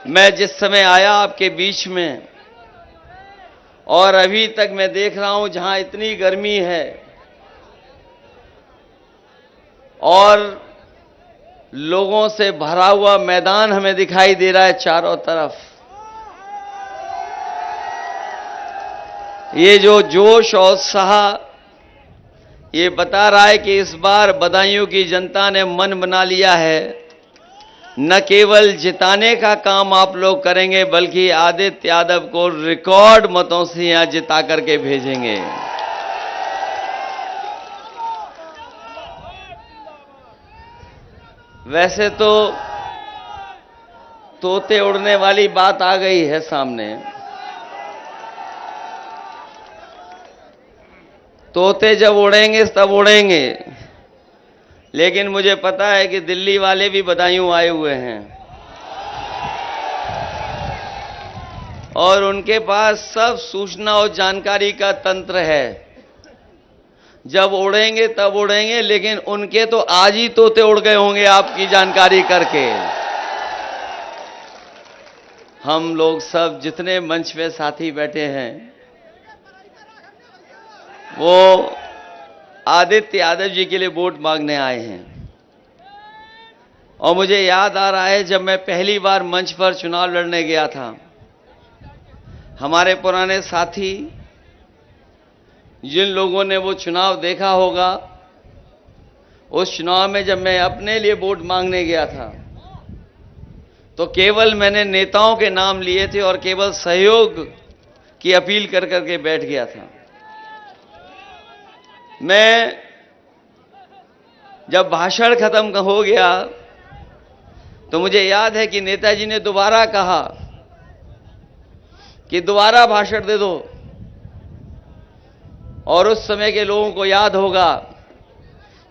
मैं जिस समय आया आपके बीच में और अभी तक मैं देख रहा हूं जहां इतनी गर्मी है और लोगों से भरा हुआ मैदान हमें दिखाई दे रहा है चारों तरफ। ये जो जोश और उत्साह ये बता रहा है कि इस बार बदायूं की जनता ने मन बना लिया है। न केवल जिताने का काम आप लोग करेंगे बल्कि आदित्य यादव को रिकॉर्ड मतों से यहां जिता करके भेजेंगे। वैसे तो तोते उड़ने वाली बात आ गई है सामने। तोते जब उड़ेंगे तब उड़ेंगे, लेकिन मुझे पता है कि दिल्ली वाले भी बदायूं आए हुए हैं और उनके पास सब सूचना और जानकारी का तंत्र है। जब उड़ेंगे तब उड़ेंगे, लेकिन उनके तो आज ही तोते उड़ गए होंगे आपकी जानकारी करके। हम लोग सब जितने मंच पे साथी बैठे हैं वो आदित्य यादव जी के लिए वोट मांगने आए हैं। और मुझे याद आ रहा है जब मैं पहली बार मंच पर चुनाव लड़ने गया था, हमारे पुराने साथी जिन लोगों ने वो चुनाव देखा होगा, उस चुनाव में जब मैं अपने लिए वोट मांगने गया था तो केवल मैंने नेताओं के नाम लिए थे और केवल सहयोग की अपील कर करके बैठ गया था। मैं जब भाषण खत्म हो गया तो मुझे याद है कि नेताजी ने दोबारा कहा कि दोबारा भाषण दे दो, और उस समय के लोगों को याद होगा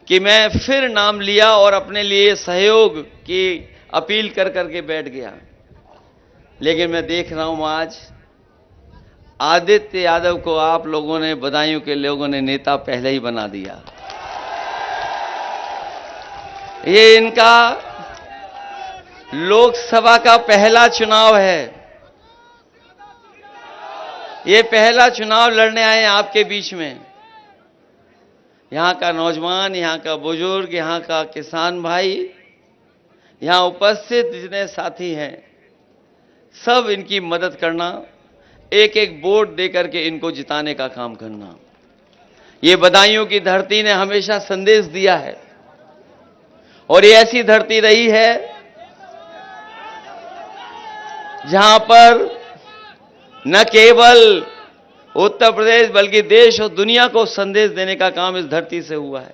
कि मैं फिर नाम लिया और अपने लिए सहयोग की अपील कर करके बैठ गया। लेकिन मैं देख रहा हूं आज आदित्य यादव को आप लोगों ने, बदायूं के लोगों ने नेता पहले ही बना दिया। ये इनका लोकसभा का पहला चुनाव है। ये पहला चुनाव लड़ने आए हैं आपके बीच में। यहां का नौजवान, यहां का बुजुर्ग, यहां का किसान भाई, यहां उपस्थित जितने साथी हैं, सब इनकी मदद करना, एक एक वोट देकर के इनको जिताने का काम करना। ये बदायूं की धरती ने हमेशा संदेश दिया है और ये ऐसी धरती रही है जहां पर न केवल उत्तर प्रदेश बल्कि देश और दुनिया को संदेश देने का काम इस धरती से हुआ है।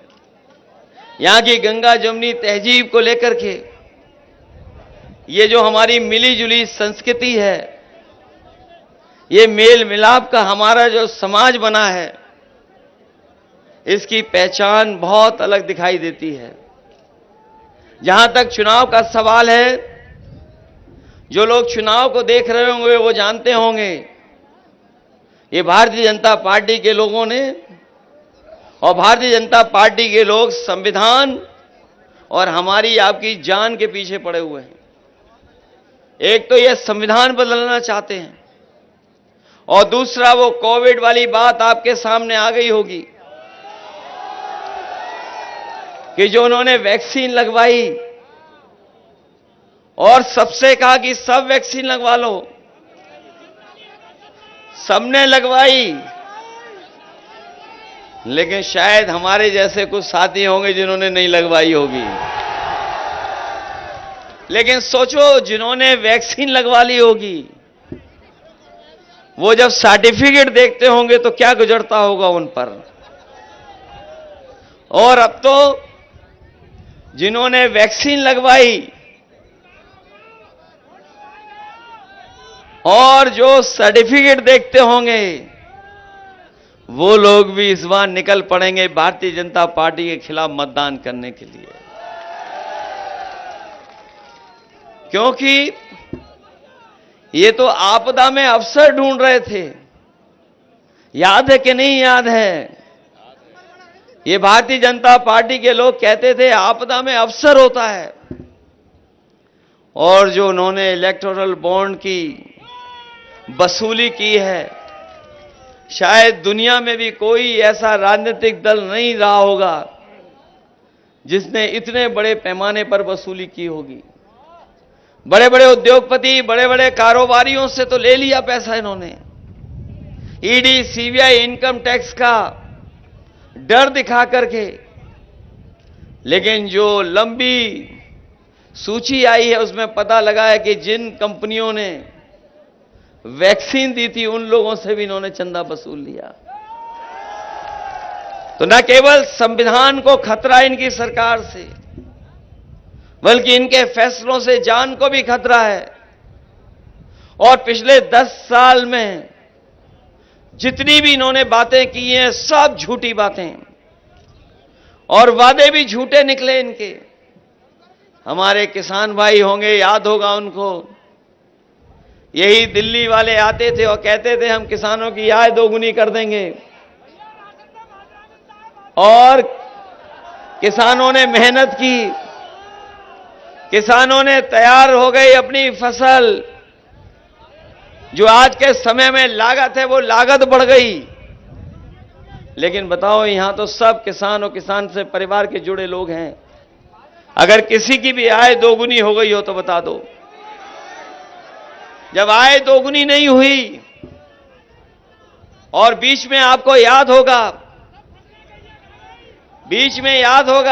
यहां की गंगा जमुनी तहजीब को लेकर के ये जो हमारी मिली जुली संस्कृति है, ये मेल मिलाप का हमारा जो समाज बना है, इसकी पहचान बहुत अलग दिखाई देती है। जहां तक चुनाव का सवाल है, जो लोग चुनाव को देख रहे होंगे वो जानते होंगे ये भारतीय जनता पार्टी के लोगों ने और भारतीय जनता पार्टी के लोग संविधान और हमारी आपकी जान के पीछे पड़े हुए हैं। एक तो ये संविधान बदलना चाहते हैं और दूसरा वो कोविड वाली बात आपके सामने आ गई होगी कि जो उन्होंने वैक्सीन लगवाई और सबसे कहा कि सब वैक्सीन लगवा लो, सबने लगवाई, लेकिन शायद हमारे जैसे कुछ साथी होंगे जिन्होंने नहीं लगवाई होगी। लेकिन सोचो, जिन्होंने वैक्सीन लगवा ली होगी वो जब सर्टिफिकेट देखते होंगे तो क्या गुजरता होगा उन पर। और अब तो जिन्होंने वैक्सीन लगवाई और जो सर्टिफिकेट देखते होंगे वो लोग भी इस बार निकल पड़ेंगे भारतीय जनता पार्टी के खिलाफ मतदान करने के लिए, क्योंकि ये तो आपदा में अवसर ढूंढ रहे थे। याद है कि नहीं याद है? ये भारतीय जनता पार्टी के लोग कहते थे आपदा में अवसर होता है, और जो उन्होंने इलेक्टोरल बॉन्ड की वसूली की है, शायद दुनिया में भी कोई ऐसा राजनीतिक दल नहीं रहा होगा जिसने इतने बड़े पैमाने पर वसूली की होगी। बड़े बड़े उद्योगपति, बड़े बड़े कारोबारियों से तो ले लिया पैसा इन्होंने। ईडी, सीबीआई, इनकम टैक्स का डर दिखा करके, लेकिन जो लंबी सूची आई है उसमें पता लगा है कि जिन कंपनियों ने वैक्सीन दी थी उन लोगों से भी इन्होंने चंदा वसूल लिया। तो न केवल संविधान को खतरा इनकी सरकार से, बल्कि इनके फैसलों से जान को भी खतरा है। और पिछले 10 साल में जितनी भी इन्होंने बातें की हैं, सब झूठी बातें, और वादे भी झूठे निकले इनके। हमारे किसान भाई होंगे, याद होगा उनको, यही दिल्ली वाले आते थे और कहते थे हम किसानों की आय दोगुनी कर देंगे, और किसानों ने मेहनत की, किसानों ने तैयार हो गई अपनी फसल। जो आज के समय में लागत है वो लागत बढ़ गई। लेकिन बताओ, यहां तो सब किसान और किसान से परिवार के जुड़े लोग हैं। अगर किसी की भी आय दोगुनी हो गई हो तो बता दो। जब आय दोगुनी नहीं हुई, और बीच में आपको याद होगा,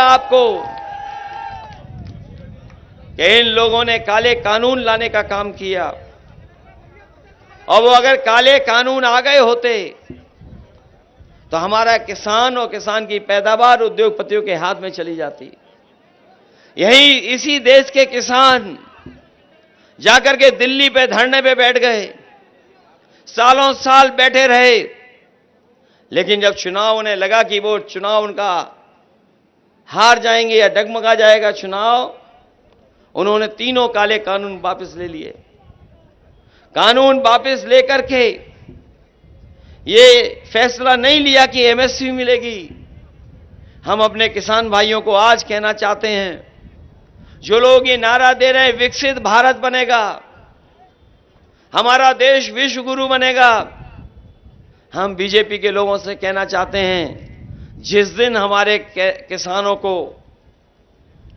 आपको कि इन लोगों ने काले कानून लाने का काम किया, और वो अगर काले कानून आ गए होते तो हमारा किसान और किसान की पैदावार उद्योगपतियों के हाथ में चली जाती। यही इसी देश के किसान जाकर के दिल्ली पे धरने पे बैठ गए, सालों साल बैठे रहे, लेकिन जब चुनाव उन्हें लगा कि वो चुनाव उनका हार जाएंगे या डगमगा जाएगा चुनाव, उन्होंने तीनों काले कानून वापस ले लिए। कानून वापस लेकर के ये फैसला नहीं लिया कि एमएसपी मिलेगी। हम अपने किसान भाइयों को आज कहना चाहते हैं, जो लोग ये नारा दे रहे हैं विकसित भारत बनेगा, हमारा देश विश्व गुरु बनेगा, हम बीजेपी के लोगों से कहना चाहते हैं, जिस दिन हमारे किसानों को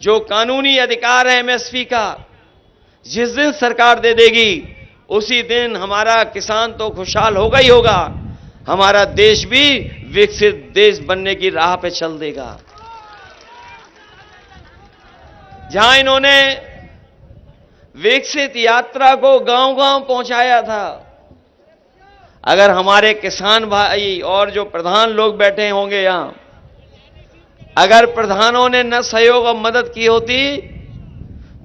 जो कानूनी अधिकार है एमएसपी का, जिस दिन सरकार दे देगी, उसी दिन हमारा किसान तो खुशहाल होगा ही होगा, हमारा देश भी विकसित देश बनने की राह पे चल देगा। जहां इन्होंने विकसित यात्रा को गांव-गांव पहुंचाया था, अगर हमारे किसान भाई और जो प्रधान लोग बैठे होंगे यहां, अगर प्रधानों ने न सहयोग और मदद की होती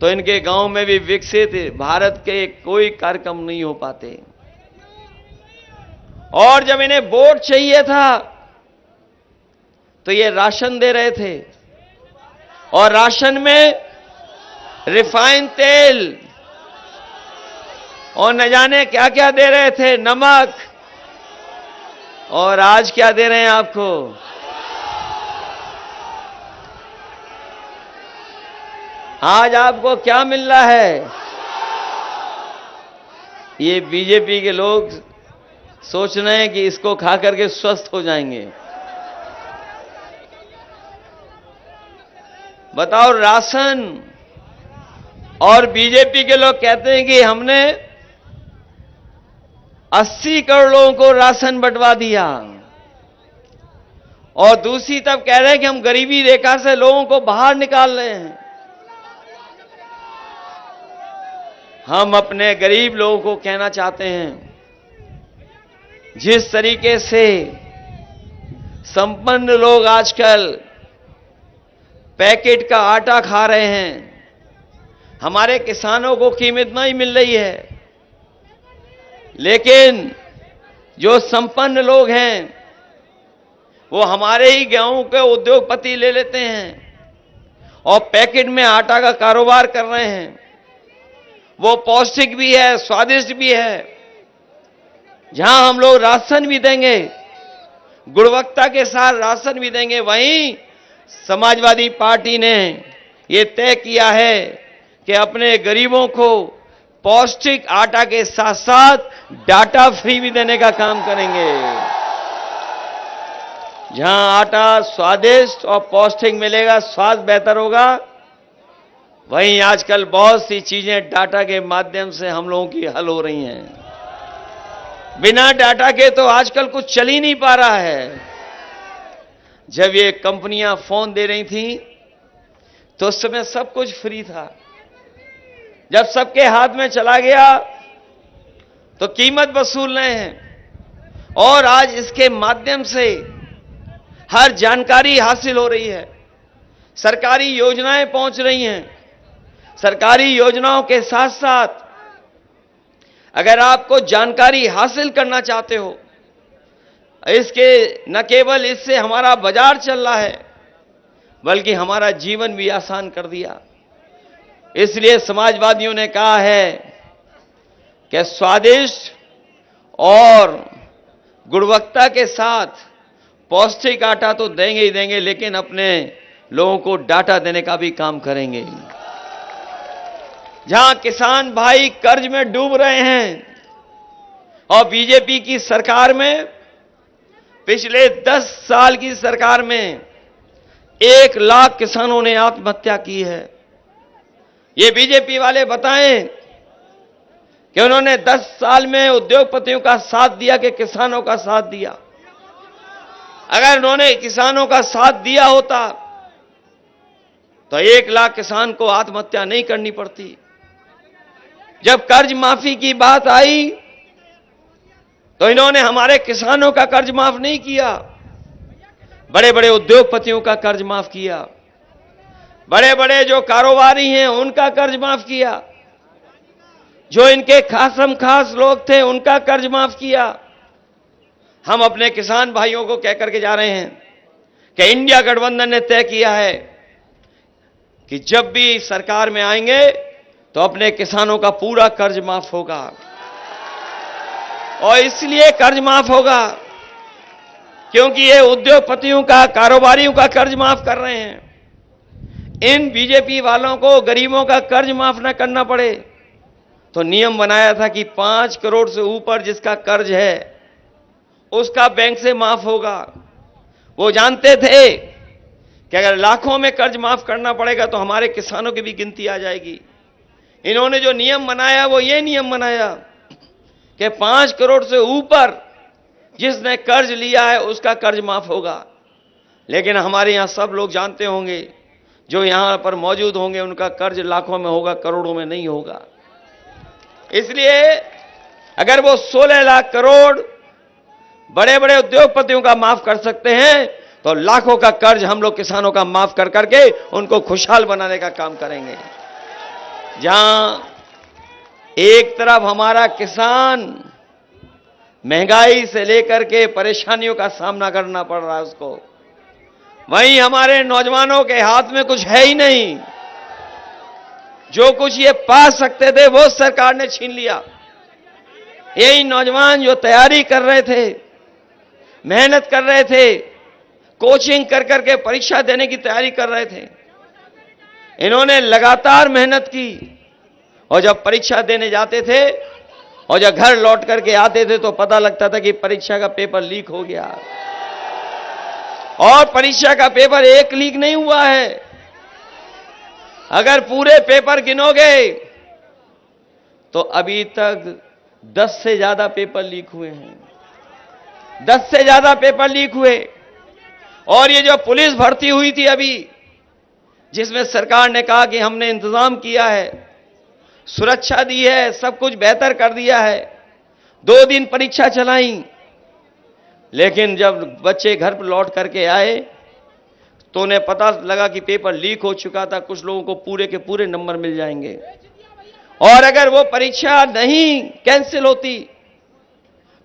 तो इनके गांव में भी विकसित भारत के कोई कार्यक्रम नहीं हो पाते। और जब इन्हें वोट चाहिए था तो ये राशन दे रहे थे, और राशन में रिफाइंड तेल और न जाने क्या क्या दे रहे थे, नमक। और आज क्या दे रहे हैं आपको? आज आपको क्या मिल रहा है? ये बीजेपी के लोग सोच रहे हैं कि इसको खा करके स्वस्थ हो जाएंगे। बताओ, राशन, और बीजेपी के लोग कहते हैं कि हमने 80 करोड़ लोगों को राशन बंटवा दिया, और दूसरी तरफ कह रहे हैं कि हम गरीबी रेखा से लोगों को बाहर निकाल रहे हैं। हम अपने गरीब लोगों को कहना चाहते हैं, जिस तरीके से संपन्न लोग आजकल पैकेट का आटा खा रहे हैं, हमारे किसानों को कीमत नहीं मिल रही है, लेकिन जो संपन्न लोग हैं वो हमारे ही गेहूं के उद्योगपति ले लेते हैं और पैकेट में आटा का कारोबार कर रहे हैं। वो पौष्टिक भी है, स्वादिष्ट भी है। जहां हम लोग राशन भी देंगे, गुणवत्ता के साथ राशन भी देंगे, वहीं समाजवादी पार्टी ने ये तय किया है कि अपने गरीबों को पौष्टिक आटा के साथ साथ डाटा फ्री भी देने का काम करेंगे। जहां आटा स्वादिष्ट और पौष्टिक मिलेगा, स्वाद बेहतर होगा, वहीं आजकल बहुत सी चीजें डाटा के माध्यम से हम लोगों की हल हो रही हैं। बिना डाटा के तो आजकल कुछ चल ही नहीं पा रहा है। जब ये कंपनियां फोन दे रही थी तो उस समय सब कुछ फ्री था। जब सबके हाथ में चला गया तो कीमत वसूल रहे हैं और आज इसके माध्यम से हर जानकारी हासिल हो रही है, सरकारी योजनाएं पहुंच रही हैं। सरकारी योजनाओं के साथ साथ अगर आपको जानकारी हासिल करना चाहते हो, इसके न केवल इससे हमारा बाजार चल रहा है बल्कि हमारा जीवन भी आसान कर दिया। इसलिए समाजवादियों ने कहा है कि स्वादिष्ट और गुणवत्ता के साथ पौष्टिक आटा तो देंगे ही देंगे, लेकिन अपने लोगों को डाटा देने का भी काम करेंगे। जहां किसान भाई कर्ज में डूब रहे हैं और बीजेपी की सरकार में, पिछले 10 साल की सरकार में 1 लाख किसानों ने आत्महत्या की है। ये बीजेपी वाले बताएं कि उन्होंने 10 साल में उद्योगपतियों का साथ दिया कि किसानों का साथ दिया। अगर उन्होंने किसानों का साथ दिया होता तो 1 लाख किसान को आत्महत्या नहीं करनी पड़ती। जब कर्ज माफी की बात आई तो इन्होंने हमारे किसानों का कर्ज माफ नहीं किया, बड़े बड़े उद्योगपतियों का कर्ज माफ किया, बड़े बड़े जो कारोबारी हैं उनका कर्ज माफ किया, जो इनके खासम खास लोग थे उनका कर्ज माफ किया। हम अपने किसान भाइयों को कह करके जा रहे हैं कि इंडिया गठबंधन ने तय किया है कि जब भी सरकार में आएंगे तो अपने किसानों का पूरा कर्ज माफ होगा। और इसलिए कर्ज माफ होगा क्योंकि ये उद्योगपतियों का, कारोबारियों का कर्ज माफ कर रहे हैं। इन बीजेपी वालों को गरीबों का कर्ज माफ न करना पड़े तो नियम बनाया था कि 5 करोड़ से ऊपर जिसका कर्ज है उसका बैंक से माफ होगा। वो जानते थे कि अगर लाखों में कर्ज माफ करना पड़ेगा तो हमारे किसानों की भी गिनती आ जाएगी। इन्होंने जो नियम बनाया वो ये नियम बनाया कि 5 करोड़ से ऊपर जिसने कर्ज लिया है उसका कर्ज माफ होगा। लेकिन हमारे यहां सब लोग जानते होंगे, जो यहां पर मौजूद होंगे, उनका कर्ज लाखों में होगा, करोड़ों में नहीं होगा। इसलिए अगर वो 16 लाख करोड़ बड़े बड़े उद्योगपतियों का माफ कर सकते हैं तो लाखों का कर्ज हम लोग किसानों का माफ कर करके उनको खुशहाल बनाने का काम करेंगे। जहां एक तरफ हमारा किसान महंगाई से लेकर के परेशानियों का सामना करना पड़ रहा है उसको, वहीं हमारे नौजवानों के हाथ में कुछ है ही नहीं। जो कुछ ये पा सकते थे वो सरकार ने छीन लिया। यही नौजवान जो तैयारी कर रहे थे, मेहनत कर रहे थे, कोचिंग कर करके परीक्षा देने की तैयारी कर रहे थे, इन्होंने लगातार मेहनत की और जब परीक्षा देने जाते थे और जब घर लौट करके आते थे तो पता लगता था कि परीक्षा का पेपर लीक हो गया। और परीक्षा का पेपर एक लीक नहीं हुआ है, अगर पूरे पेपर गिनोगे तो अभी तक 10 से ज्यादा पेपर लीक हुए हैं। 10 से ज्यादा पेपर लीक हुए। और ये जो पुलिस भर्ती हुई थी अभी, जिसमें सरकार ने कहा कि हमने इंतजाम किया है, सुरक्षा दी है, सब कुछ बेहतर कर दिया है, 2 दिन परीक्षा चलाई, लेकिन जब बच्चे घर पर लौट करके आए तो उन्हें पता लगा कि पेपर लीक हो चुका था। कुछ लोगों को पूरे के पूरे नंबर मिल जाएंगे और अगर वो परीक्षा नहीं कैंसिल होती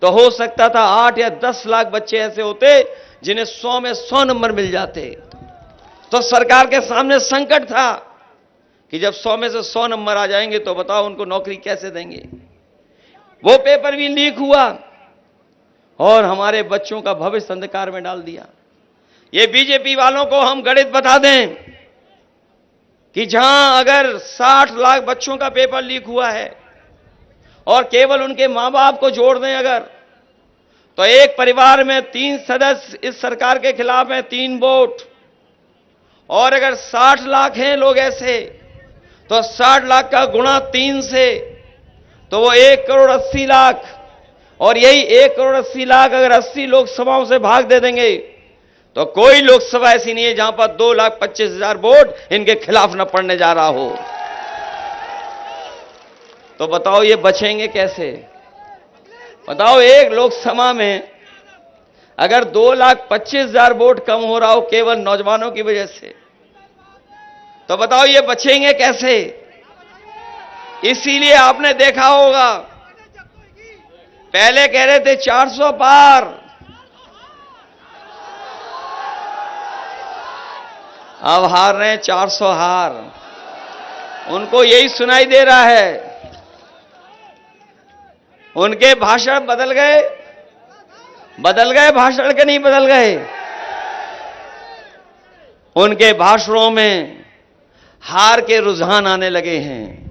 तो हो सकता था 8 या 10 लाख बच्चे ऐसे होते जिन्हें 100 में 100 नंबर मिल जाते। तो सरकार के सामने संकट था कि जब 100 में से 100 नंबर आ जाएंगे तो बताओ उनको नौकरी कैसे देंगे। वो पेपर भी लीक हुआ और हमारे बच्चों का भविष्य अंधकार में डाल दिया। ये बीजेपी वालों को हम गणित बता दें कि जहां अगर 60 लाख बच्चों का पेपर लीक हुआ है और केवल उनके मां बाप को जोड़ दें अगर, तो एक परिवार में 3 सदस्य इस सरकार के खिलाफ हैं, 3 वोट। और अगर 60 लाख हैं लोग ऐसे, तो 60 लाख का गुणा 3 से, तो वो 1 करोड़ 80 लाख। और यही 1 करोड़ 80 लाख अगर 80 लोकसभाओं से भाग दे देंगे, तो कोई लोकसभा ऐसी नहीं है जहां पर 2,25,000 वोट इनके खिलाफ न पड़ने जा रहा हो। तो बताओ ये बचेंगे कैसे? बताओ, एक लोकसभा में अगर 2,25,000 वोट कम हो रहा हो केवल नौजवानों की वजह से, तो बताओ ये बचेंगे कैसे? इसीलिए आपने देखा होगा, पहले कह रहे थे 400 पार, अब हार रहे हैं 400 हार। उनको यही सुनाई दे रहा है। उनके भाषण बदल गए भाषण के नहीं बदल गए। उनके भाषणों में हार के रुझान आने लगे हैं।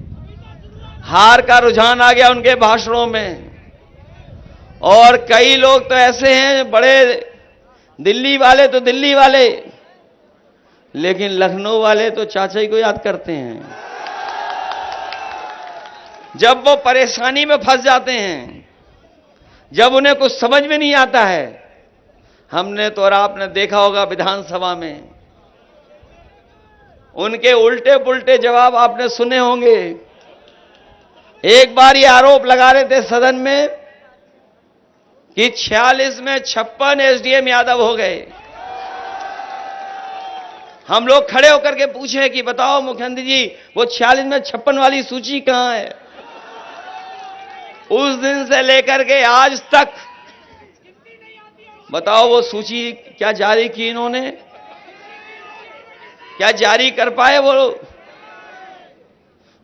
हार का रुझान आ गया उनके भाषणों में। और कई लोग तो ऐसे हैं, बड़े दिल्ली वाले तो दिल्ली वाले, लेकिन लखनऊ वाले तो चाचा जी को याद करते हैं। जब वो परेशानी में फंस जाते हैं, जब उन्हें कुछ समझ में नहीं आता है, हमने तो और आपने देखा होगा विधानसभा में उनके उल्टे पुल्टे जवाब आपने सुने होंगे। एक बार ये आरोप लगा रहे थे सदन में कि 46 में 56 एसडीएम यादव हो गए। हम लोग खड़े होकर के पूछे कि बताओ मुख्यमंत्री जी, वो 46 में 56 वाली सूची कहां है? उस दिन से लेकर के आज तक बताओ वो सूची क्या जारी की इन्होंने? क्या जारी कर पाए वो?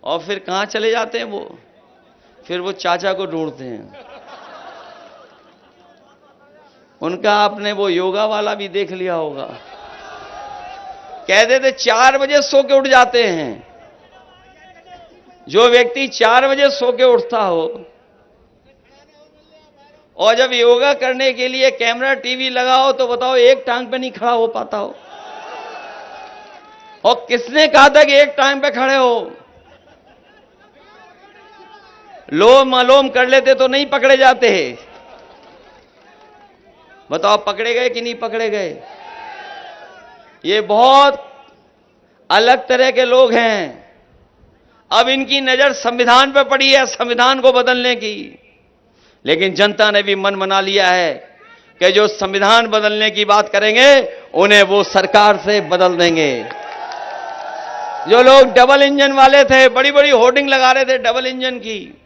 और फिर कहां चले जाते हैं वो? फिर वो चाचा को ढूंढते हैं। उनका आपने वो योगा वाला भी देख लिया होगा। कहते थे 4 बजे सो के उठ जाते हैं। जो व्यक्ति 4 बजे सो के उठता हो और जब योगा करने के लिए कैमरा टीवी लगाओ, तो बताओ एक टांग पे नहीं खड़ा हो पाता हो। और किसने कहा था कि एक टांग पे खड़े हो? लोम अलोम कर लेते तो नहीं पकड़े जाते। बताओ पकड़े गए कि नहीं पकड़े गए? ये बहुत अलग तरह के लोग हैं। अब इनकी नजर संविधान पर पड़ी है, संविधान को बदलने की। लेकिन जनता ने भी मन बना लिया है कि जो संविधान बदलने की बात करेंगे उन्हें वो सरकार से बदल देंगे। जो लोग डबल इंजन वाले थे, बड़ी बड़ी होर्डिंग लगा रहे थे डबल इंजन की,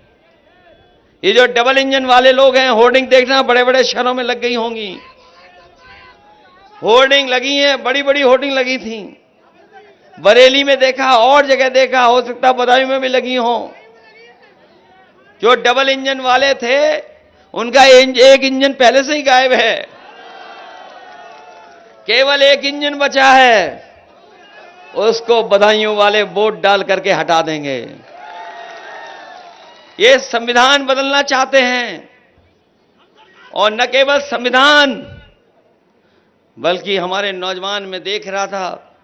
ये जो डबल इंजन वाले लोग हैं, होर्डिंग देखना बड़े बड़े शहरों में लग गई होंगी। होर्डिंग लगी हैं, बड़ी बड़ी होर्डिंग लगी थी। बरेली में देखा, और जगह देखा, हो सकता बदायूं में भी लगी हो। जो डबल इंजन वाले थे उनका एक इंजन पहले से ही गायब है, केवल एक इंजन बचा है। उसको बदायूं वाले वोट डाल करके हटा देंगे। ये संविधान बदलना चाहते हैं। और न केवल संविधान, बल्कि हमारे नौजवान में देख रहा था,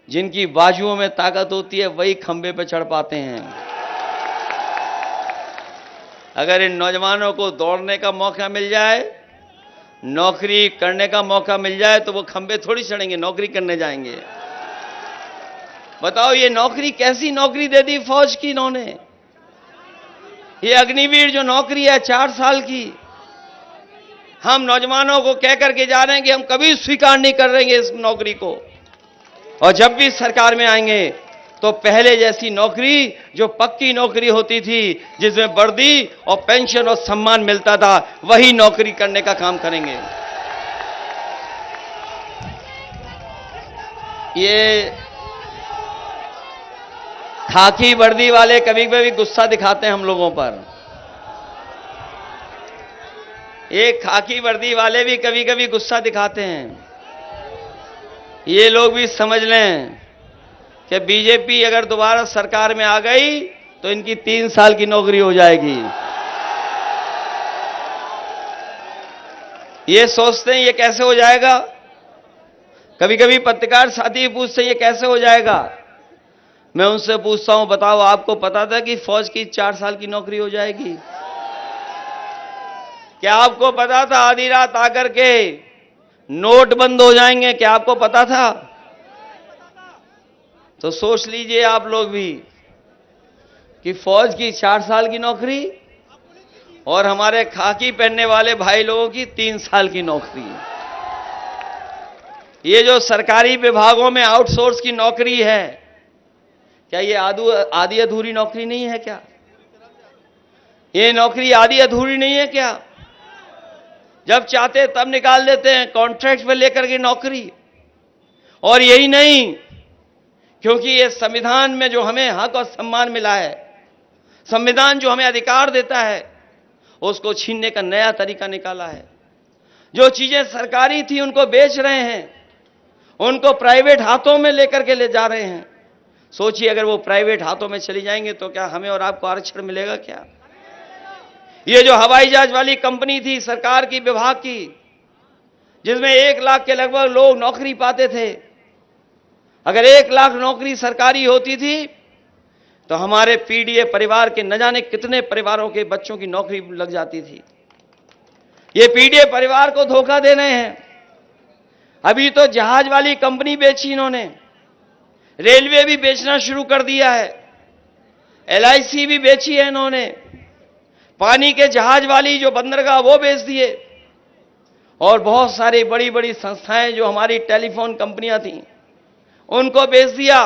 जिनकी बाजुओं में ताकत होती है वही खंबे पर चढ़ पाते हैं। अगर इन नौजवानों को दौड़ने का मौका मिल जाए, नौकरी करने का मौका मिल जाए, तो वो खंबे थोड़ी चढ़ेंगे, नौकरी करने जाएंगे। बताओ ये नौकरी कैसी नौकरी दे दी फौज की इन्होंने? ये अग्निवीर जो नौकरी है 4 साल की, हम नौजवानों को कह करके जा रहे हैं कि हम कभी स्वीकार नहीं कर रहेंगे इस नौकरी को। और जब भी सरकार में आएंगे तो पहले जैसी नौकरी, जो पक्की नौकरी होती थी, जिसमें वर्दी और पेंशन और सम्मान मिलता था, वही नौकरी करने का काम करेंगे। ये खाकी वर्दी वाले कभी कभी गुस्सा दिखाते हैं हम लोगों पर। ये खाकी वर्दी वाले भी कभी कभी गुस्सा दिखाते हैं। ये लोग भी समझ लें कि बीजेपी अगर दोबारा सरकार में आ गई तो इनकी 3 साल की नौकरी हो जाएगी। ये सोचते हैं ये कैसे हो जाएगा। कभी कभी पत्रकार साथी पूछते हैं ये कैसे हो जाएगा। मैं उनसे पूछता हूं, बताओ आपको पता था कि फौज की 4 साल की नौकरी हो जाएगी? क्या आपको पता था आधी रात आकर के नोट बंद हो जाएंगे? क्या आपको पता था? तो सोच लीजिए आप लोग भी कि फौज की 4 साल की नौकरी और हमारे खाकी पहनने वाले भाई लोगों की 3 साल की नौकरी। ये जो सरकारी विभागों में आउटसोर्स की नौकरी है, क्या ये आधी अधूरी नौकरी नहीं है क्या? ये नौकरी आधी अधूरी नहीं है क्या? जब चाहते तब निकाल देते हैं कॉन्ट्रैक्ट पे लेकर के नौकरी। और यही नहीं, क्योंकि ये संविधान में जो हमें हक और सम्मान मिला है, संविधान जो हमें अधिकार देता है, उसको छीनने का नया तरीका निकाला है। जो चीजें सरकारी थी उनको बेच रहे हैं, उनको प्राइवेट हाथों में लेकर के ले जा रहे हैं। सोचिए अगर वो प्राइवेट हाथों में चली जाएंगे तो क्या हमें और आपको आरक्षण मिलेगा क्या? ये जो हवाई जहाज वाली कंपनी थी सरकार की, विभाग की, जिसमें 1 लाख के लगभग लोग नौकरी पाते थे, अगर 1 लाख नौकरी सरकारी होती थी तो हमारे पीडीए परिवार के न जाने कितने परिवारों के बच्चों की नौकरी लग जाती थी। ये पीडीए परिवार को धोखा दे रहे हैं। अभी तो जहाज वाली कंपनी बेची इन्होंने, रेलवे भी बेचना शुरू कर दिया है, एलआईसी भी बेची है इन्होंने, पानी के जहाज वाली जो बंदरगाह वो बेच दिए, और बहुत सारी बड़ी बड़ी संस्थाएं जो हमारी टेलीफोन कंपनियां थी उनको बेच दिया।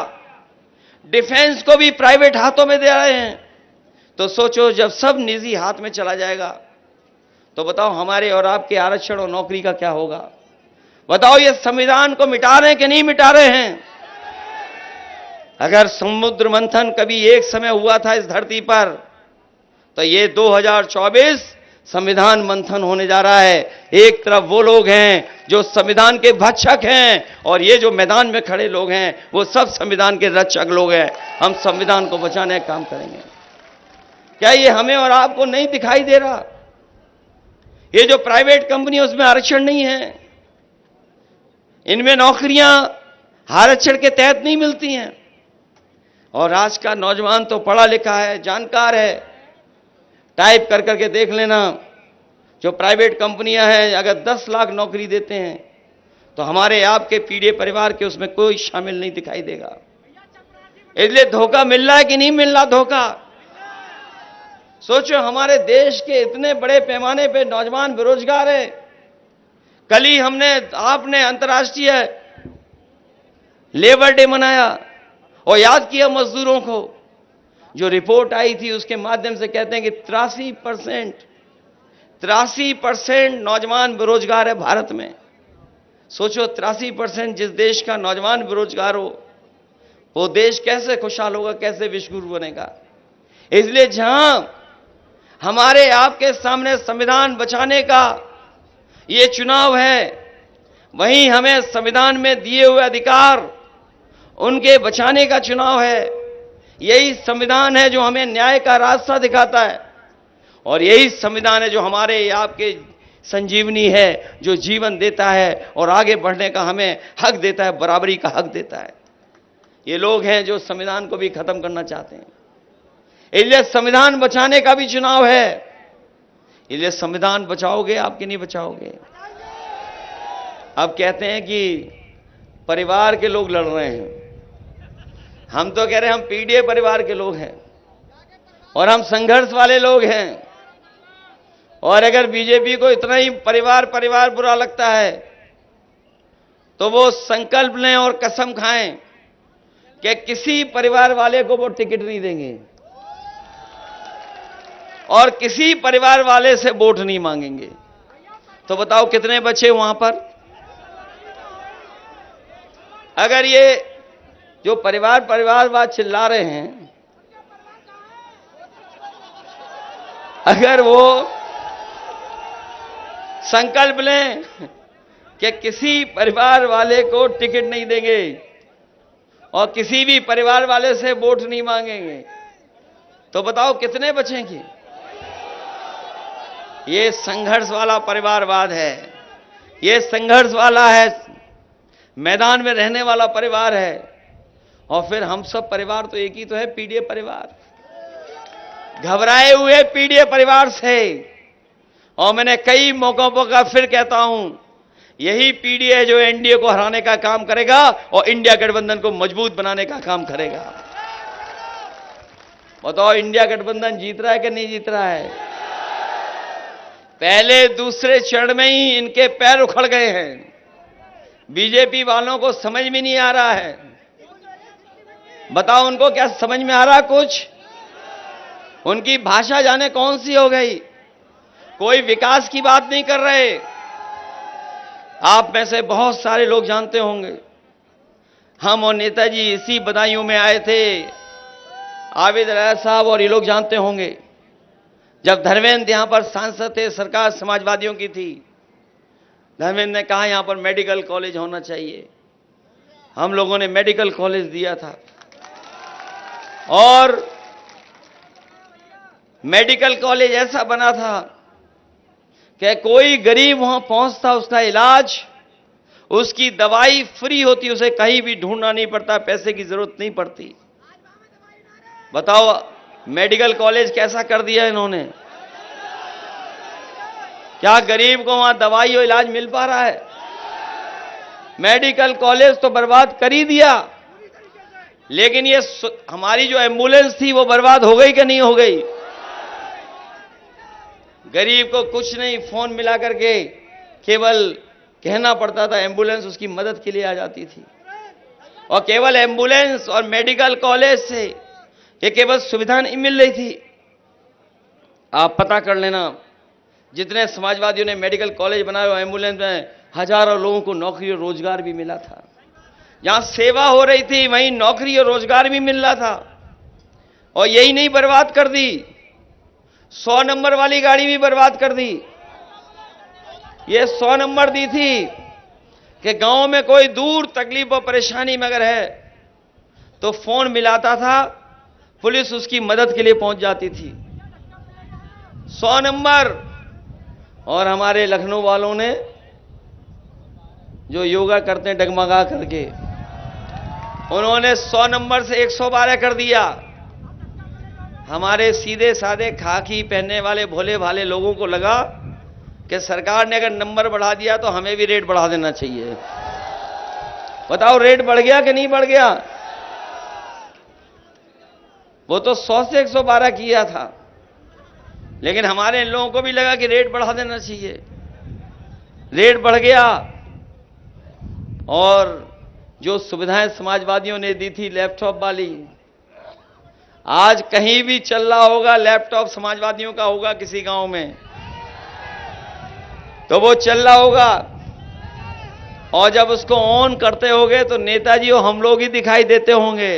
डिफेंस को भी प्राइवेट हाथों में दे रहे हैं। तो सोचो जब सब निजी हाथ में चला जाएगा तो बताओ हमारे और आपके आरक्षण और नौकरी का क्या होगा? बताओ ये संविधान को मिटा रहे हैं कि नहीं मिटा रहे हैं? अगर समुद्र मंथन कभी एक समय हुआ था इस धरती पर तो ये 2024 संविधान मंथन होने जा रहा है। एक तरफ वो लोग हैं जो संविधान के भक्षक हैं और ये जो मैदान में खड़े लोग हैं वो सब संविधान के रक्षक लोग हैं। हम संविधान को बचाने का काम करेंगे। क्या ये हमें और आपको नहीं दिखाई दे रहा? ये जो प्राइवेट कंपनी है उसमें आरक्षण नहीं है, इनमें नौकरियां आरक्षण के तहत नहीं मिलती हैं। और आज का नौजवान तो पढ़ा लिखा है, जानकार है, टाइप कर करके देख लेना। जो प्राइवेट कंपनियां हैं अगर 10 लाख नौकरी देते हैं तो हमारे आपके पीडीए परिवार के उसमें कोई शामिल नहीं दिखाई देगा। इसलिए धोखा मिल रहा है कि नहीं मिल रहा धोखा? सोचो हमारे देश के इतने बड़े पैमाने पे नौजवान बेरोजगार है। कल ही आपने अंतर्राष्ट्रीय लेबर डे मनाया और याद किया मजदूरों को। जो रिपोर्ट आई थी उसके माध्यम से कहते हैं कि 83% नौजवान बेरोजगार है भारत में। सोचो 83% जिस देश का नौजवान बेरोजगार हो वो देश कैसे खुशहाल होगा, कैसे विश्वगुरु बनेगा? इसलिए जहां हमारे आपके सामने संविधान बचाने का ये चुनाव है, वहीं हमें संविधान में दिए हुए अधिकार उनके बचाने का चुनाव है। यही संविधान है जो हमें न्याय का रास्ता दिखाता है और यही संविधान है जो हमारे आपके संजीवनी है, जो जीवन देता है और आगे बढ़ने का हमें हक देता है, बराबरी का हक देता है। ये लोग हैं जो संविधान को भी खत्म करना चाहते हैं। इसलिए संविधान बचाने का भी चुनाव है। इसलिए संविधान बचाओगे आप कि नहीं बचाओगे? अब कहते हैं कि परिवार के लोग लड़ रहे हैं। हम तो कह रहे हैं हम पीडीए परिवार के लोग हैं और हम संघर्ष वाले लोग हैं। और अगर बीजेपी को इतना ही परिवार बुरा लगता है तो वो संकल्प लें और कसम खाएं कि किसी परिवार वाले को वो टिकट नहीं देंगे और किसी परिवार वाले से वोट नहीं मांगेंगे। तो बताओ कितने बचे वहां पर? अगर ये जो परिवारवाद चिल्ला रहे हैं, अगर वो संकल्प लें कि किसी परिवार वाले को टिकट नहीं देंगे और किसी भी परिवार वाले से वोट नहीं मांगेंगे, तो बताओ कितने बचेंगे? ये संघर्ष वाला परिवारवाद है, ये संघर्ष वाला है, मैदान में रहने वाला परिवार है। और फिर हम सब परिवार तो एक ही तो है, पीडीए परिवार, घबराए हुए पीडीए परिवार से। और मैंने कई मौकों पर फिर कहता हूं, यही पीडीए है जो एनडीए को हराने का काम करेगा और इंडिया गठबंधन को मजबूत बनाने का काम करेगा। बताओ इंडिया गठबंधन जीत रहा है कि नहीं जीत रहा है? पहले दूसरे चरण में ही इनके पैर उखड़ गए हैं। बीजेपी वालों को समझ में नहीं आ रहा है। बताओ उनको क्या समझ में आ रहा कुछ? उनकी भाषा जाने कौन सी हो गई, कोई विकास की बात नहीं कर रहे। आप में से बहुत सारे लोग जानते होंगे, हम और नेताजी इसी बदायूं में आए थे। आबिद राय साहब और ये लोग जानते होंगे, जब धर्मेंद्र यहां पर सांसद थे, सरकार समाजवादियों की थी, धर्मेंद्र ने कहा यहां पर मेडिकल कॉलेज होना चाहिए। हम लोगों ने मेडिकल कॉलेज दिया था और मेडिकल कॉलेज ऐसा बना था कि कोई गरीब वहां पहुंचता, उसका इलाज, उसकी दवाई फ्री होती, उसे कहीं भी ढूंढना नहीं पड़ता, पैसे की जरूरत नहीं पड़ती। बताओ मेडिकल कॉलेज कैसा कर दिया इन्होंने? क्या गरीब को वहां दवाई और इलाज मिल पा रहा है? मेडिकल कॉलेज तो बर्बाद कर ही दिया, लेकिन ये हमारी जो एम्बुलेंस थी वो बर्बाद हो गई कि नहीं हो गई? गरीब को कुछ नहीं, फोन मिला करके केवल कहना पड़ता था, एम्बुलेंस उसकी मदद के लिए आ जाती थी। और केवल एम्बुलेंस और मेडिकल कॉलेज से ये केवल सुविधा नहीं मिल रही थी। आप पता कर लेना, जितने समाजवादियों ने मेडिकल कॉलेज बनाए और एम्बुलेंस में हजारों लोगों को नौकरी और रोजगार भी मिला था। जहां सेवा हो रही थी वहीं नौकरी और रोजगार भी मिल रहा था। और यही नहीं, बर्बाद कर दी, 100 नंबर वाली गाड़ी भी बर्बाद कर दी। ये 100 नंबर दी थी कि गांव में कोई दूर तकलीफ और परेशानी में अगर है तो फोन मिलाता था, पुलिस उसकी मदद के लिए पहुंच जाती थी। 100 नंबर। और हमारे लखनऊ वालों ने जो योगा करते हैं डगमगा करके, उन्होंने 100 नंबर से 112 कर दिया। हमारे सीधे साधे खाकी पहनने वाले भोले भाले लोगों को लगा कि सरकार ने अगर नंबर बढ़ा दिया तो हमें भी रेट बढ़ा देना चाहिए। बताओ रेट बढ़ गया कि नहीं बढ़ गया? वो तो 100 से 112 किया था, लेकिन हमारे इन लोगों को भी लगा कि रेट बढ़ा देना चाहिए। रेट बढ़ गया। और जो सुविधाएं समाजवादियों ने दी थी लैपटॉप वाली, आज कहीं भी चल रहा होगा लैपटॉप समाजवादियों का होगा किसी गांव में, तो वो चल रहा होगा। और जब उसको ऑन करते होंगे तो नेताजी और हम लोग ही दिखाई देते होंगे।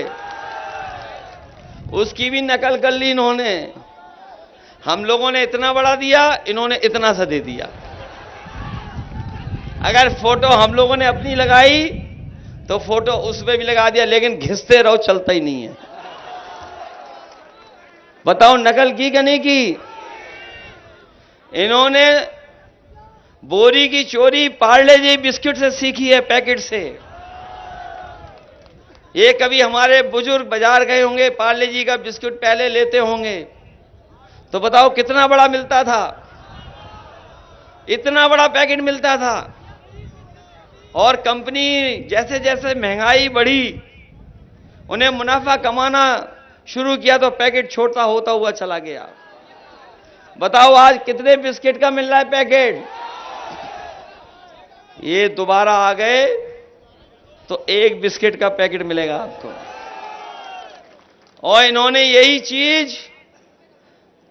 उसकी भी नकल कर ली इन्होंने। हम लोगों ने इतना बड़ा दिया, इन्होंने इतना सा दे दिया। अगर फोटो हम लोगों ने अपनी लगाई तो फोटो उसमें भी लगा दिया, लेकिन घिसते रहो, चलता ही नहीं है। बताओ नकल की कि नहीं की? इन्होंने बोरी की चोरी पार्ले जी बिस्किट से सीखी है, पैकेट से। ये कभी हमारे बुजुर्ग बाजार गए होंगे, पार्ले जी का बिस्कुट पहले लेते होंगे, तो बताओ कितना बड़ा मिलता था, इतना बड़ा पैकेट मिलता था। और कंपनी जैसे जैसे महंगाई बढ़ी, उन्हें मुनाफा कमाना शुरू किया तो पैकेट छोटा होता हुआ चला गया। बताओ आज कितने बिस्किट का मिल रहा है पैकेट? ये दोबारा आ गए तो एक बिस्किट का पैकेट मिलेगा आपको। और इन्होंने यही चीज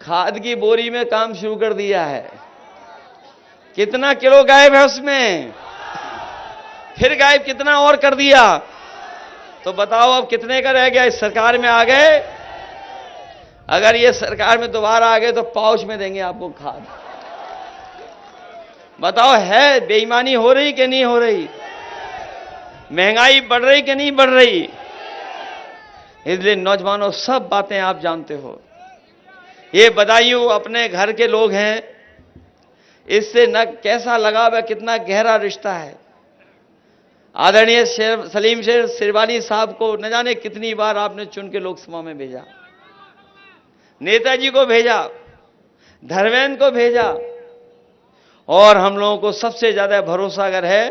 खाद की बोरी में काम शुरू कर दिया है। कितना किलो गायब है उसमें, फिर गायब कितना और कर दिया। तो बताओ अब कितने का रह गया? इस सरकार में आ गए, अगर ये सरकार में दोबारा आ गए तो पाउच में देंगे आपको खाद। बताओ है बेईमानी हो रही कि नहीं हो रही? महंगाई बढ़ रही कि नहीं बढ़ रही? इसलिए नौजवानों, सब बातें आप जानते हो। ये बदायूं अपने घर के लोग हैं, इससे न कैसा लगाव है, कितना गहरा रिश्ता है। आदरणीय सलीम शेर सिरवानी साहब को न जाने कितनी बार आपने चुन के लोकसभा में भेजा, नेताजी को भेजा, धर्मेंद्र को भेजा, और हम लोगों को सबसे ज्यादा भरोसा अगर है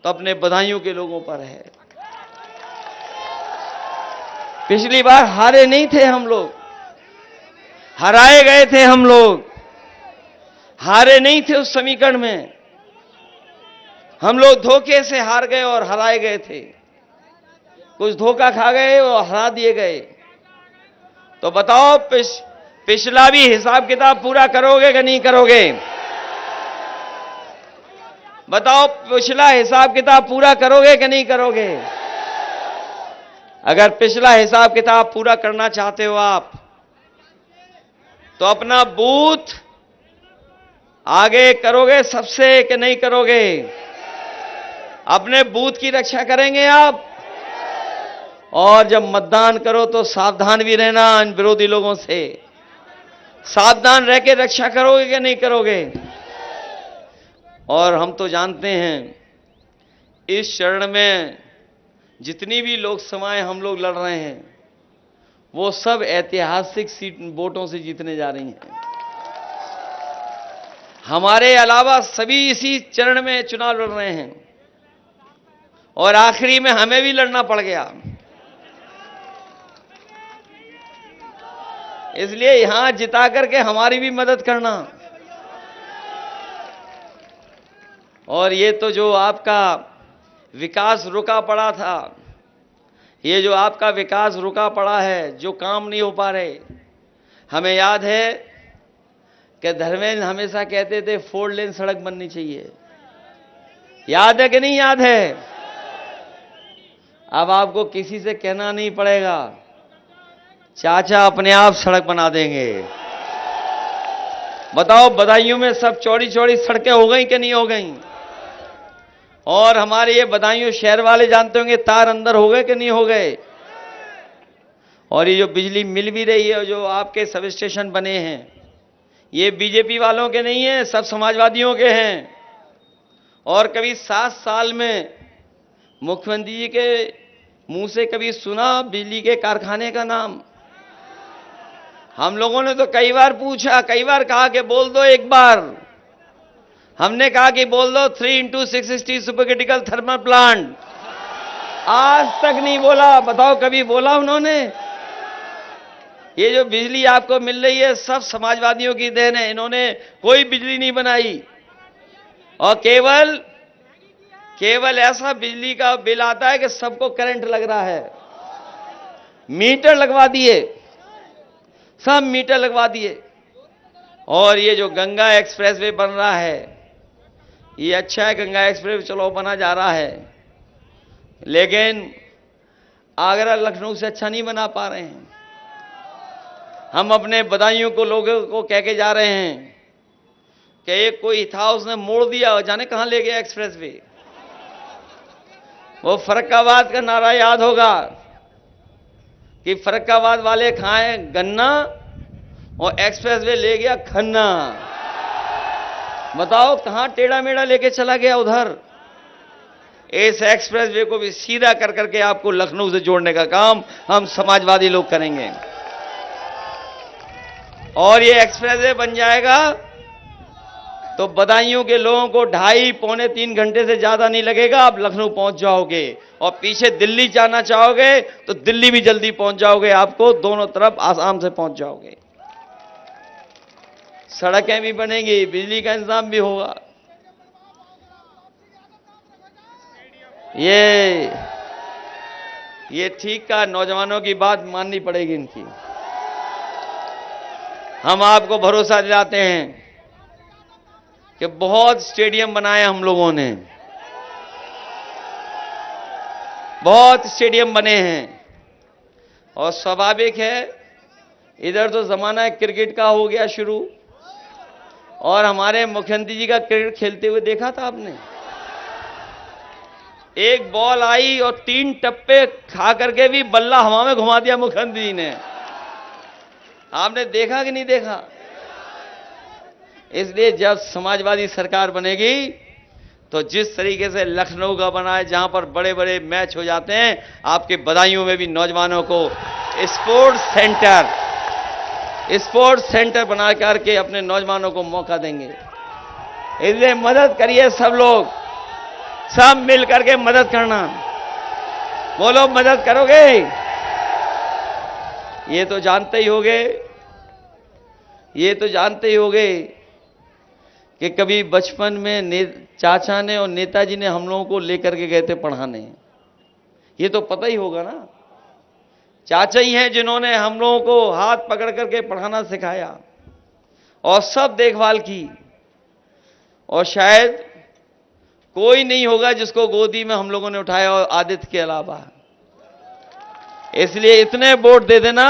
तो अपने बदायूं के लोगों पर है। पिछली बार हारे नहीं थे हम लोग, हराए गए थे हम लोग, हारे नहीं थे उस समीकरण में। हम लोग धोखे से हार गए और हराए गए थे, कुछ धोखा खा गए और हरा दिए गए। तो बताओ, पिछला भी हिसाब किताब पूरा करोगे कि नहीं करोगे? बताओ, पिछला हिसाब किताब पूरा करोगे कि नहीं करोगे? अगर पिछला हिसाब किताब पूरा करना चाहते हो आप, तो अपना बूथ आगे करोगे सबसे कि नहीं करोगे? अपने बूथ की रक्षा करेंगे आप? और जब मतदान करो तो सावधान भी रहना इन विरोधी लोगों से। सावधान रह के रक्षा करोगे कि नहीं करोगे? और हम तो जानते हैं, इस चरण में जितनी भी लोकसभाएं हम लोग लड़ रहे हैं, वो सब ऐतिहासिक सीट वोटों से जीतने जा रही हैं। हमारे अलावा सभी इसी चरण में चुनाव लड़ रहे हैं, और आखिरी में हमें भी लड़ना पड़ गया। इसलिए यहां जिता करके हमारी भी मदद करना। और ये तो जो आपका विकास रुका पड़ा था, ये जो आपका विकास रुका पड़ा है, जो काम नहीं हो पा रहे, हमें याद है कि धर्मेंद्र हमेशा कहते थे 4 लेन सड़क बननी चाहिए। याद है कि नहीं याद है? अब आपको किसी से कहना नहीं पड़ेगा, चाचा अपने आप सड़क बना देंगे। बताओ, बदायूं में सब चौड़ी चौड़ी सड़कें हो गई कि नहीं हो गई? और हमारे ये बदायूं शहर वाले जानते होंगे, तार अंदर हो गए कि नहीं हो गए? और ये जो बिजली मिल भी रही है, जो आपके सब स्टेशन बने हैं, ये बीजेपी वालों के नहीं है, सब समाजवादियों के हैं। और कभी 7 साल में मुख्यमंत्री जी के मुंह से कभी सुना बिजली के कारखाने का नाम? हम लोगों ने तो कई बार पूछा, कई बार कहा कि बोल दो एक बार। हमने कहा कि बोल दो 3x660 super critical thermal plant. आज तक नहीं बोला। बताओ, कभी बोला उन्होंने? ये जो बिजली आपको मिल रही है, सब समाजवादियों की देन है। इन्होंने कोई बिजली नहीं बनाई, और केवल ऐसा बिजली का बिल आता है कि सबको करंट लग रहा है। मीटर लगवा दिए, सब मीटर लगवा दिए। और ये जो गंगा एक्सप्रेसवे बन रहा है, ये अच्छा है, गंगा एक्सप्रेस चलो बना जा रहा है, लेकिन आगरा लखनऊ से अच्छा नहीं बना पा रहे हैं। हम अपने बदायूं को लोगों को कह के जा रहे हैं कि एक कोई था, उसने मोड़ दिया, जाने कहां ले गया एक्सप्रेसवे। वो फर्रुखाबाद का नारा याद होगा कि फर्रुखाबाद वाले खाए गन्ना और एक्सप्रेसवे ले गया खन्ना। बताओ, कहां टेढ़ा मेढ़ा लेके चला गया उधर। इस एक्सप्रेसवे को भी सीधा कर करके आपको लखनऊ से जोड़ने का काम हम समाजवादी लोग करेंगे। और ये एक्सप्रेसवे बन जाएगा तो बदायूं के लोगों को 2.5-3 घंटे से ज्यादा नहीं लगेगा। आप लखनऊ पहुंच जाओगे, और पीछे दिल्ली जाना चाहोगे तो दिल्ली भी जल्दी पहुंच जाओगे। आपको दोनों तरफ आसाम से पहुंच जाओगे। सड़कें भी बनेंगी, बिजली का इंतजाम भी होगा। ये ठीक का नौजवानों की बात माननी पड़ेगी इनकी। हम आपको भरोसा दिलाते हैं कि बहुत स्टेडियम बनाए हम लोगों ने, बहुत स्टेडियम बने हैं। और स्वाभाविक है, इधर तो जमाना क्रिकेट का हो गया शुरू, और हमारे मुख्यमंत्री जी का क्रिकेट खेलते हुए देखा था आपने। एक बॉल आई और 3 टप्पे खा करके भी बल्ला हवा में घुमा दिया मुख्यमंत्री जी ने। आपने देखा कि नहीं देखा? इसलिए जब समाजवादी सरकार बनेगी तो जिस तरीके से लखनऊ का बना है, जहां पर बड़े बड़े मैच हो जाते हैं, आपके बदायूं में भी नौजवानों को स्पोर्ट्स सेंटर बना करके अपने नौजवानों को मौका देंगे। इसलिए मदद करिए सब लोग, सब मिल करके मदद करना। बोलो मदद करोगे? ये तो जानते ही होगे कि कभी बचपन में चाचा ने और नेताजी ने हम लोगों को लेकर के गए थे पढ़ाने। ये तो पता ही होगा ना। चाचा ही हैं जिन्होंने हम लोगों को हाथ पकड़ करके पढ़ाना सिखाया और सब देखभाल की। और शायद कोई नहीं होगा जिसको गोदी में हम लोगों ने उठाया और आदित्य के अलावा। इसलिए इतने वोट दे देना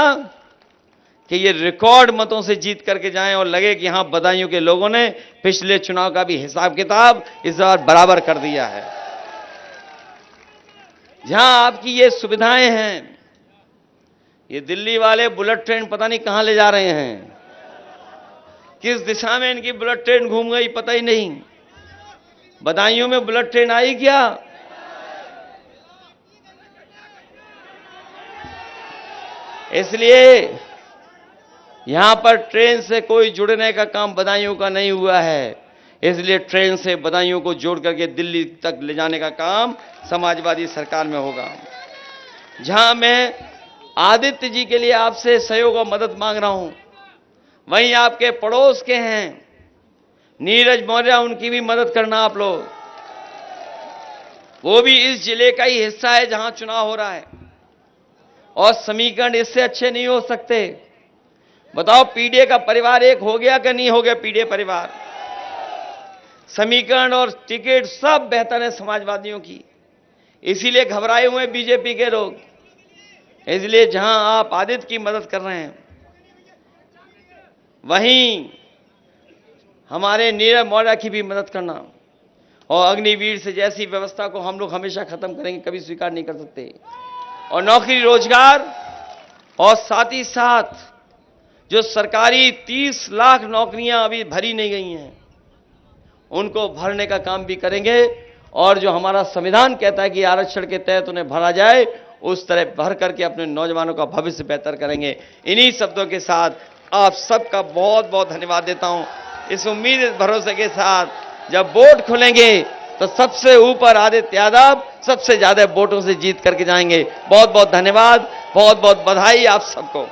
कि ये रिकॉर्ड मतों से जीत करके जाएं और लगे कि हां, बदायूं के लोगों ने पिछले चुनाव का भी हिसाब किताब इस बार बराबर कर दिया है। जहां आपकी ये सुविधाएं हैं, ये दिल्ली वाले बुलेट ट्रेन पता नहीं कहां ले जा रहे हैं, किस दिशा में इनकी बुलेट ट्रेन घूम गई पता ही नहीं। बदायूं में बुलेट ट्रेन आई क्या? इसलिए यहां पर ट्रेन से कोई जुड़ने का काम बदायूं का नहीं हुआ है। इसलिए ट्रेन से बदायूं को जोड़ करके दिल्ली तक ले जाने का काम समाजवादी सरकार में होगा। जहां मैं आदित्य जी के लिए आपसे सहयोग और मदद मांग रहा हूं, वहीं आपके पड़ोस के हैं नीरज मौर्य, उनकी भी मदद करना आप लोग। वो भी इस जिले का ही हिस्सा है जहां चुनाव हो रहा है और समीकरण इससे अच्छे नहीं हो सकते। बताओ, पीडीए का परिवार एक हो गया कि नहीं हो गया? पीडीए परिवार, समीकरण और टिकट सब बेहतर है समाजवादियों की। इसीलिए घबराए हुए बीजेपी के लोग। इसलिए जहां आप आदित्य की मदद कर रहे हैं, वहीं हमारे नीरज मौर्य की भी मदद करना। और अग्निवीर से जैसी व्यवस्था को हम लोग हमेशा खत्म करेंगे, कभी स्वीकार नहीं कर सकते। और नौकरी रोजगार और साथ ही साथ जो सरकारी 30 लाख नौकरियां अभी भरी नहीं गई हैं, उनको भरने का काम भी करेंगे। और जो हमारा संविधान कहता है कि आरक्षण के तहत उन्हें भरा जाए, उस तरह भर करके अपने नौजवानों का भविष्य बेहतर करेंगे। इन्हीं शब्दों के साथ आप सबका बहुत बहुत धन्यवाद देता हूं। इस उम्मीद, इस भरोसे के साथ जब वोट खुलेंगे तो सबसे ऊपर आदित्य यादव सबसे ज्यादा वोटों से जीत करके जाएंगे। बहुत बहुत धन्यवाद, बहुत बहुत बधाई आप सबको।